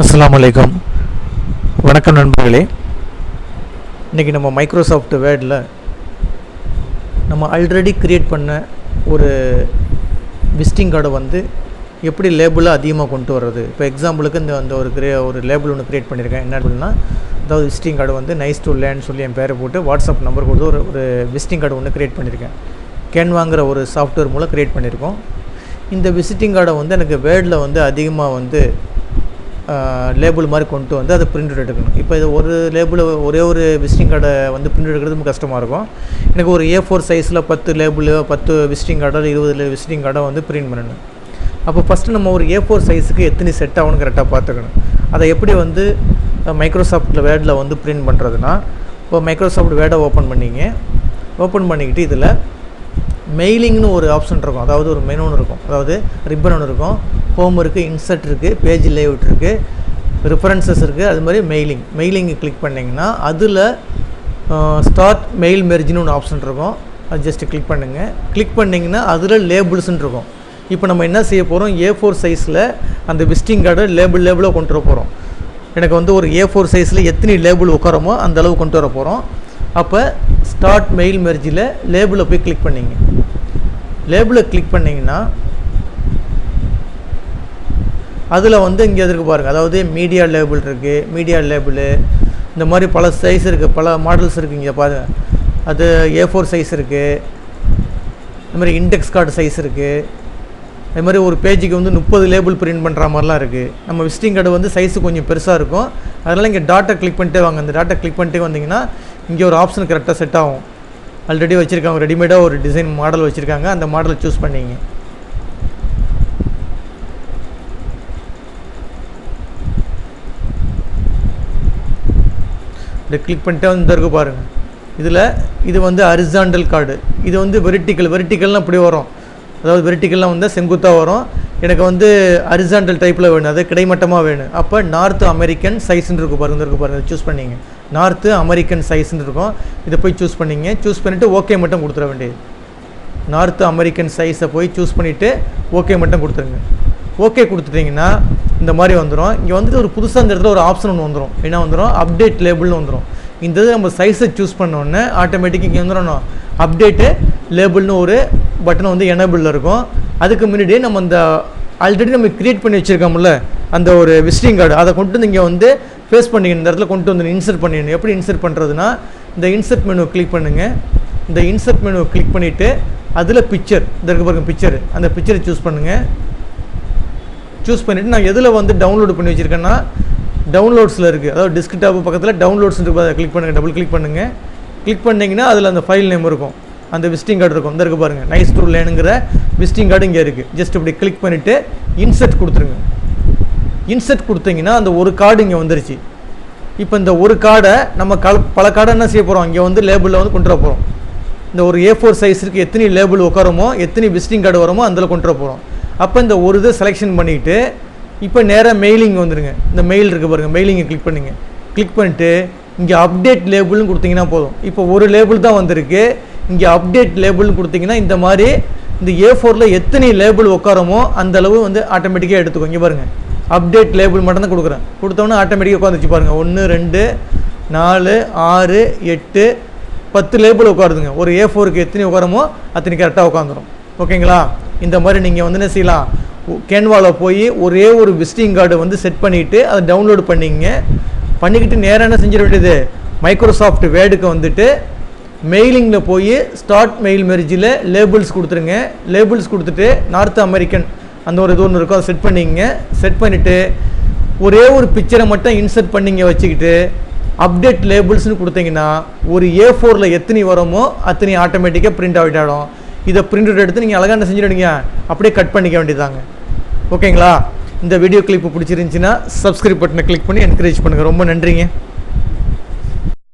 அஸ்ஸலாமு அலைக்கும். வணக்கம் நண்பர்களே. இன்றைக்கி நம்ம மைக்ரோசாஃப்ட் வேர்டில் நம்ம ஆல்ரெடி க்ரியேட் பண்ண ஒரு விசிட்டிங் கார்டை எப்படி லேபிளாக அதிகமாக கொண்டு வர்றது. இப்போ எக்ஸாம்பிளுக்கு அந்த ஒரு லேபிள் ஒன்று க்ரியேட் பண்ணியிருக்கேன். என்ன அப்படின்னா, அதாவது visiting card nice to learn சொல்லி என் பேரை போட்டு வாட்ஸ்அப் நம்பர் கொடுத்து ஒரு விசிட்டிங் கார்டு ஒன்று க்ரியேட் பண்ணியிருக்கேன். கேன்வாங்கிற ஒரு சாஃப்ட்வேர் மூலம் க்ரியேட் பண்ணியிருக்கோம். இந்த விசிட்டிங் கார்டை எனக்கு வேர்டில் அதிகமாக லேபிள் மாதிரி கொண்டு அதை பிரிண்ட் எடுக்கணும். இப்போ இது ஒரு லேபிள் ஒரே ஒரு விசிட்டிங் கார்டை பிரிண்ட் எடுக்கிறது ரொம்ப கஷ்டமாக இருக்கும். எனக்கு ஒரு A4 சைஸில் 10 லேபிள் 10 விசிட்டிங் கார்டோ 20 விசிட்டிங் கார்டோ பிரிண்ட் பண்ணணும். அப்போ ஃபஸ்ட்டு நம்ம ஒரு A4 சைஸுக்கு எத்தனை செட் ஆகணும்னு கரெக்டாக பார்த்துக்கணும். அதை எப்படி மைக்ரோசாஃப்ட்டில் வேர்டில் பிரிண்ட் பண்ணுறதுனா, இப்போ மைக்ரோசாஃப்ட் வேர்டை ஓப்பன் பண்ணிக்கிட்டு இதில் மெயிலிங்னு ஒரு ஆப்ஷன் இருக்கும். அதாவது ஒரு மெனு ஒன்று இருக்கும், அதாவது ரிப்பன் ஒன்று இருக்கும். ஹோம் இருக்குது, இன்சர்ட் இருக்குது, பேஜ் லேஅவுட் இருக்குது, ரெஃபரன்சஸ் இருக்குது. அது மாதிரி மெயிலிங் கிளிக் பண்ணிங்கன்னா அதில் ஸ்டார்ட் மெயில் மெர்ஜின்னு ஒன்று ஆப்ஷன் இருக்கும். அது ஜஸ்ட்டு கிளிக் பண்ணிங்கன்னா அதில் லேபிள்ஸ்ன்னு இருக்கும். இப்போ நம்ம என்ன செய்ய போகிறோம், A4 சைஸில் அந்த விசிட்டிங் கார்டை லேபிளாக கொண்டு வர போகிறோம். எனக்கு ஒரு A4 சைஸில் எத்தனை லேபிள் உட்காரமோ அந்த அளவு கொண்டு வர போகிறோம். அப்போ ஸ்டார்ட் மெயில் மெர்ஜில் லேபிளை போய் கிளிக் பண்ணிங்க. லேபிளை கிளிக் பண்ணிங்கன்னா அதில் இங்கே எதிர்க்கு பாருங்கள், அதாவது மீடியா லேபிள் இருக்குது, மீடியா லேபிள் இந்த மாதிரி பல சைஸ் இருக்குது, பல மாடல்ஸ் இருக்குது. இங்கே பாருங்கள், அது A4 சைஸ் இருக்குது, இந்த மாதிரி இண்டெக்ஸ் கார்டு சைஸ் இருக்குது. அது மாதிரி ஒரு பேஜுக்கு 30 லேபிள் பிரிண்ட் பண்ணுற மாதிரிலாம் இருக்குது. நம்ம விசிட்டிங் கார்டு சைஸு கொஞ்சம் பெருசாக இருக்கும். அதனால் இங்கே டாட்டா கிளிக் பண்ணிட்டே வாங்க. அந்த டாட்டா கிளிக் பண்ணிட்டே வந்தீங்கன்னா இங்கே ஒரு ஆப்ஷன் கரெக்டாக செட் ஆகும். ஆல்ரெடி வச்சுருக்காங்க, ரெடிமேடாக ஒரு டிசைன் மாடல் வச்சுருக்காங்க. அந்த மாடலை சூஸ் பண்ணிங்க. இதை கிளிக் பண்ணிட்டே இருக்கு பாருங்கள். இதில் இது ஹரிசாண்டல் கார்டு, இது வெர்டிக்கல்னால் இப்படி வரும். அதாவது வெர்டிக்கல்லாம் செங்குத்தாக வரும். எனக்கு ஹரிசாண்டல் டைப்பில் வேணும், அது கிடைமட்டமாக வேணும். அப்போ நார்த் அமெரிக்கன் சைஸ்ன்னு இருக்கும் பாருங்கள். சூஸ் பண்ணிங்க. நார்த்து அமெரிக்கன் சைஸ்ன்னு இருக்கும். இதை போய் சூஸ் பண்ணிங்க. சூஸ் பண்ணிவிட்டு ஓகே மட்டும் கொடுத்துட வேண்டியது. நார்த்து அமெரிக்கன் சைஸை போய் சூஸ் பண்ணிவிட்டு ஓகே மட்டும் கொடுத்துருங்க. ஓகே கொடுத்துட்டிங்கன்னா இந்த மாதிரி வந்துடும். இங்கே ஒரு புதுசாக இந்த இடத்துல ஒரு ஆப்ஷன் ஒன்று வந்துடும். என்ன வந்துடும், அப்டேட் லேபிள்னு வந்துடும். இந்த இது நம்ம சைஸை சூஸ் பண்ணோன்னே ஆட்டோமேட்டிக்காக இங்கே வந்துடணும் அப்டேட்டு லேபிள்னு ஒரு பட்டன் எனேபிளில் இருக்கும். அதுக்கு முன்னாடியே நம்ம அந்த ஆல்ரெடி நம்ம க்ரியேட் பண்ணி வச்சுருக்கோம்ல அந்த ஒரு விசிட்டிங் கார்டு, அதை கொண்டு இங்கே ஃபேஸ் பண்ணிக்கணும். இந்த இடத்துல கொண்டு இன்சர்ட் பண்ணிடணும். எப்படி இன்சர்ட் பண்ணுறதுனா, இந்த இன்சர்ட் மெனுவை கிளிக் பண்ணுங்கள். இந்த இன்சர்ட் மெனுவை கிளிக் பண்ணிவிட்டு அதில் பிக்சர், இந்த இருக்க பாருங்க பிக்சர், அந்த பிக்சரை சூஸ் பண்ணுங்கள். சூஸ் பண்ணிவிட்டு நான் எதில் டவுன்லோடு பண்ணி வச்சுருக்கேன்னா டவுன்லோட்ஸில் இருக்குது. அதாவது டெஸ்க்டாப் பக்கத்தில் டவுன்லோட்ஸ் இருக்குது, அதை கிளிக் பண்ணுங்கள். டபுள் கிளிக் பண்ணுங்கள். கிளிக் பண்ணிங்கன்னா அதில் அந்த ஃபைல் நேம் இருக்கும், அந்த விசிட்டிங் கார்டு இருக்கும். இந்த இருக்குது பாருங்கள், நைஸ் டு லேர்னுங்கிற விசிட்டிங் கார்டு இங்கே இருக்குது. ஜஸ்ட் இப்படி கிளிக் பண்ணிவிட்டு இன்சர்ட் கொடுத்துருங்க. இன்சர்ட் கொடுத்தீங்கன்னா அந்த ஒரு கார்டு இங்கே வந்துருச்சு. இப்போ இந்த ஒரு கார்டை நம்ம பல கார்டை என்ன செய்ய போகிறோம், இங்கே லேபிளில் கொண்டு வர போகிறோம். இந்த ஒரு A4 சைஸுக்கு எத்தனை லேபிள் உட்காரமோ எத்தனை விசிட்டிங் கார்டு வருமோ அதில் கொண்டு வர போகிறோம். அப்போ இந்த ஒரு இதை செலெக்ஷன் பண்ணிவிட்டு இப்போ நேராக மெயிலிங் வந்துடுங்க. இந்த மெயில் இருக்குது பாருங்கள், மெயிலிங்கை கிளிக் பண்ணுங்கள். கிளிக் பண்ணிட்டு இங்கே அப்டேட் லேபிள்னு கொடுத்தீங்கன்னா போதும். இப்போ ஒரு லேபிள் தான் வந்திருக்கு. இங்கே அப்டேட் லேபிள்னு கொடுத்தீங்கன்னா இந்த மாதிரி இந்த A4ல் எத்தனை லேபிள் உட்காரமோ அந்தளவு ஆட்டோமேட்டிக்காக எடுத்துக்கோ. இங்கே பாருங்கள், அப்டேட் லேபிள் மட்டும் தான் கொடுக்குறேன். கொடுத்தோன்னே ஆட்டோமேட்டிக்காக உட்காந்துச்சு பாருங்கள். 1 2 4 6 8 10 லேபிள் உட்காருதுங்க. ஒரு A4க்கு எத்தனை உட்காரமோ அத்தனை கரெக்டாக உட்காந்துரும். ஓகேங்களா? இந்த மாதிரி நீங்கள் என்ன செய்யலாம், கேன்வாவில் போய் ஒரே ஒரு விசிட்டிங் கார்டு செட் பண்ணிவிட்டு அதை டவுன்லோடு பண்ணிக்கிட்டு நேராக என்ன செஞ்சிட வேண்டியது, மைக்ரோசாஃப்ட் வேர்டுக்கு மெயிலிங்கில் போய் ஸ்டார்ட் மெயில் மெர்ஜில் லேபிள்ஸ் கொடுத்துருங்க. லேபிள்ஸ் கொடுத்துட்டு நார்த் அமெரிக்கன் அந்த ஒரு இது ஒன்று இருக்கும், அதை செட் பண்ணிங்க. செட் பண்ணிவிட்டு ஒரே ஒரு பிக்சரை மட்டும் இன்சர்ட் பண்ணிங்க வச்சுக்கிட்டு அப்டேட் லேபிள்ஸ்னு கொடுத்தீங்கன்னா ஒரு A4ல் எத்தனை வருமோ அத்தனை ஆட்டோமேட்டிக்காக பிரிண்ட் அவுட் ஆகிடும். இதை பிரிண்ட் அவுட் எடுத்து நீங்கள் அழகாக என்ன செஞ்சுடுவீங்க, அப்படியே கட் பண்ணிக்க வேண்டியதாங்க. ஓகேங்களா? இந்த வீடியோ கிளிப்பு பிடிச்சிருந்துச்சின்னா சப்ஸ்கிரைப் பட்டனை கிளிக் பண்ணி என்கரேஜ் பண்ணுங்கள். ரொம்ப நன்றிங்க.